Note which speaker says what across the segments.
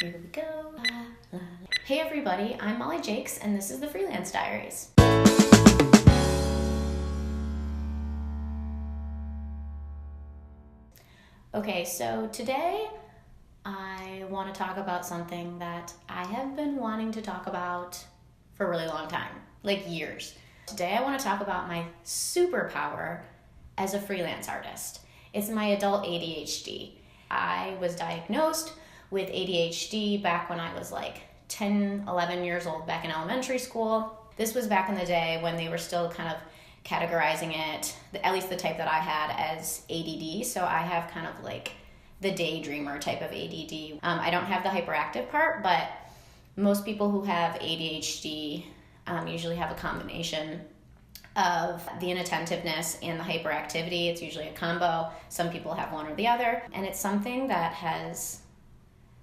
Speaker 1: Here we go. Hey everybody, I'm Molly Jakes, and this is the Freelance Diaries. Okay, so today I want to talk about something that I have been wanting to talk about for a really long time, like years. Today I want to talk about my superpower as a freelance artist. It's my adult ADHD. I was diagnosed with ADHD back when I was like 10, 11 years old, back in elementary school. This was back in the day when they were still kind of categorizing it, at least the type that I had, as ADD. So I have kind of like the daydreamer type of ADD. I don't have the hyperactive part, but most people who have ADHD usually have a combination of the inattentiveness and the hyperactivity. It's usually a combo. Some people have one or the other. And it's something that has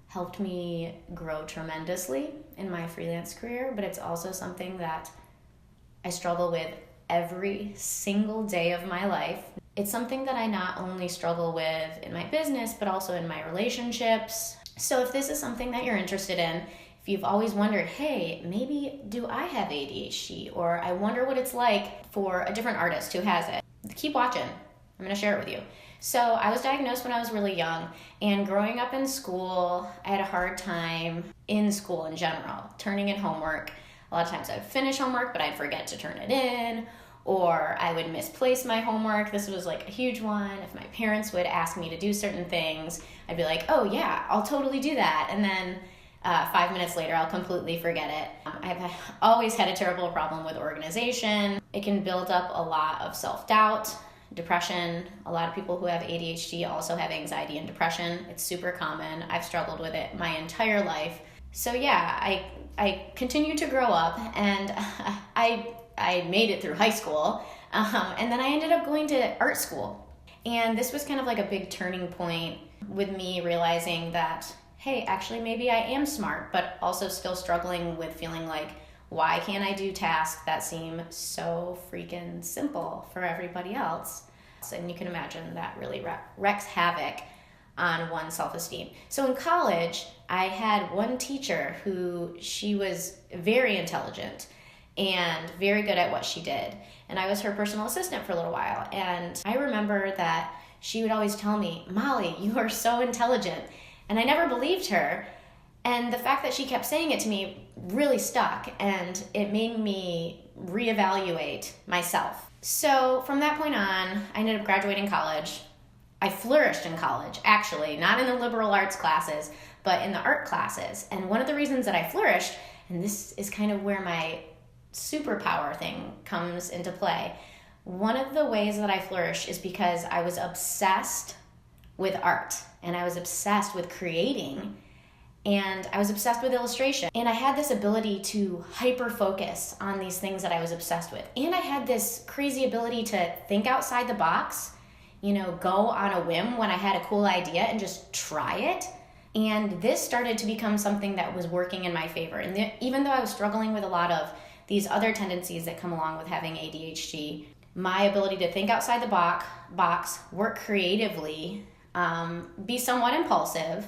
Speaker 1: helped me grow tremendously in my freelance career, but it's also something that I struggle with every single day of my life. It's something that I not only struggle with in my business, but also in my relationships. So if this is something that you're interested in, if you've always wondered, hey, maybe do I have ADHD? Or I wonder what it's like for a different artist who has it, keep watching. I'm going to share it with you. So I was diagnosed when I was really young, and growing up in school, I had a hard time in school in general, turning in homework. A lot of times I would finish homework, but I'd forget to turn it in, or I would misplace my homework. This was like a huge one. If my parents would ask me to do certain things, I'd be like, oh yeah, I'll totally do that. And then 5 minutes later, I'll completely forget it. I've always had a terrible problem with organization. It can build up a lot of self-doubt, depression. A lot of people who have ADHD also have anxiety and depression. It's super common. I've struggled with it my entire life. So yeah, I continued to grow up, and I made it through high school, and then I ended up going to art school. And this was kind of like a big turning point with me realizing that, hey, actually maybe I am smart, but also still struggling with feeling like, why can't I do tasks that seem so freaking simple for everybody else? And you can imagine that really wreaks havoc on one's self-esteem. So in college, I had one teacher who, she was very intelligent and very good at what she did. And I was her personal assistant for a little while. And I remember that she would always tell me, Molly, you are so intelligent. And I never believed her. And the fact that she kept saying it to me really stuck, and it made me reevaluate myself. So from that point on, I ended up graduating college. I flourished in college, actually, not in the liberal arts classes, but in the art classes. And one of the reasons that I flourished, and this is kind of where my superpower thing comes into play, one of the ways that I flourished is because I was obsessed with art, and I was obsessed with creating, and I was obsessed with illustration. And I had this ability to hyper-focus on these things that I was obsessed with. And I had this crazy ability to think outside the box, go on a whim when I had a cool idea and just try it. And this started to become something that was working in my favor. And even though I was struggling with a lot of these other tendencies that come along with having ADHD, my ability to think outside the box, work creatively, be somewhat impulsive,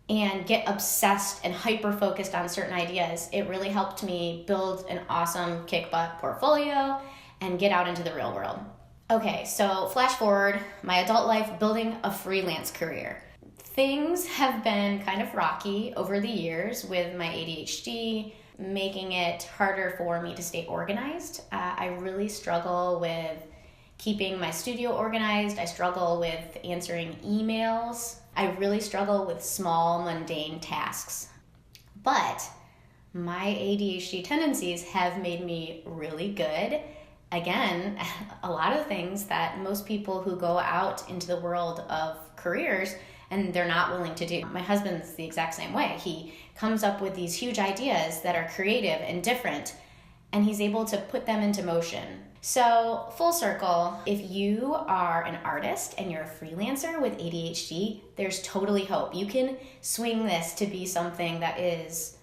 Speaker 1: and get obsessed and hyper-focused on certain ideas, it really helped me build an awesome kick-butt portfolio and get out into the real world. Okay, so flash forward, my adult life, building a freelance career. Things have been kind of rocky over the years with my ADHD, making it harder for me to stay organized. I really struggle with keeping my studio organized. I struggle with answering emails. I really struggle with small, mundane tasks. But my ADHD tendencies have made me really good. Again, a lot of things that most people who go out into the world of careers and they're not willing to do. My husband's the exact same way. He comes up with these huge ideas that are creative and different, and he's able to put them into motion. So full circle, if you are an artist and you're a freelancer with ADHD, there's totally hope. You can swing this to be something that is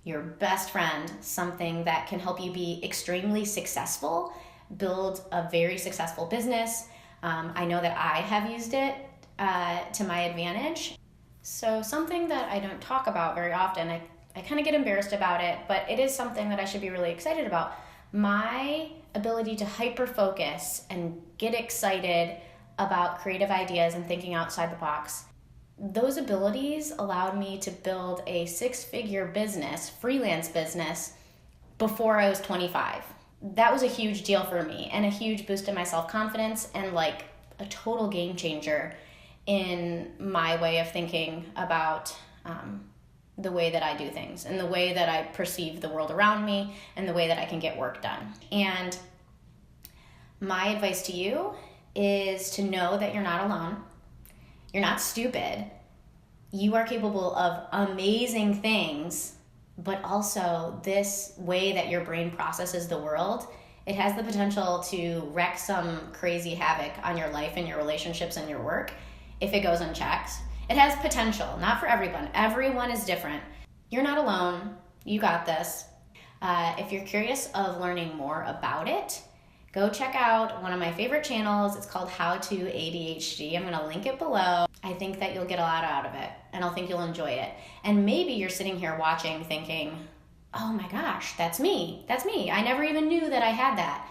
Speaker 1: your best friend, something that can help you be extremely successful, build a very successful business. I know that I have used it to my advantage. So something that I don't talk about very often, I kind of get embarrassed about it, but it is something that I should be really excited about. My ability to hyper focus and get excited about creative ideas and thinking outside the box. Those abilities allowed me to build a 6-figure business, freelance business, before I was 25. That was a huge deal for me and a huge boost in my self-confidence and like a total game changer in my way of thinking about the way that I do things and the way that I perceive the world around me and the way that I can get work done. And my advice to you is to know that you're not alone. You're not stupid. You are capable of amazing things, but also this way that your brain processes the world, it has the potential to wreak some crazy havoc on your life and your relationships and your work if it goes unchecked. It has potential, not for everyone. Everyone is different. You're not alone. You got this. If you're curious of learning more about it, go check out one of my favorite channels. It's called How to ADHD. I'm going to link it below. I think that you'll get a lot out of it, and I think you'll enjoy it. And maybe you're sitting here watching thinking, oh my gosh, that's me. That's me. I never even knew that I had that.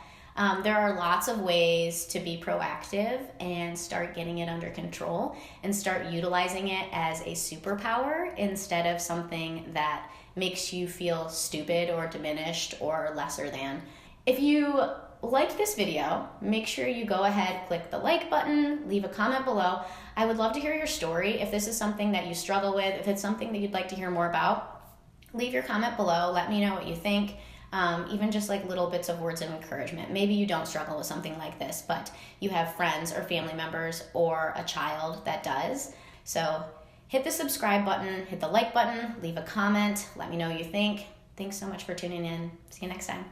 Speaker 1: There are lots of ways to be proactive and start getting it under control and start utilizing it as a superpower instead of something that makes you feel stupid or diminished or lesser than. If you like this video, make sure you go ahead, click the like button, leave a comment below. I would love to hear your story. If this is something that you struggle with, if it's something that you'd like to hear more about, leave your comment below. Let me know what you think. Even just like little bits of words of encouragement. Maybe you don't struggle with something like this, but you have friends or family members or a child that does. So hit the subscribe button, hit the like button, leave a comment, let me know what you think. Thanks so much for tuning in. See you next time.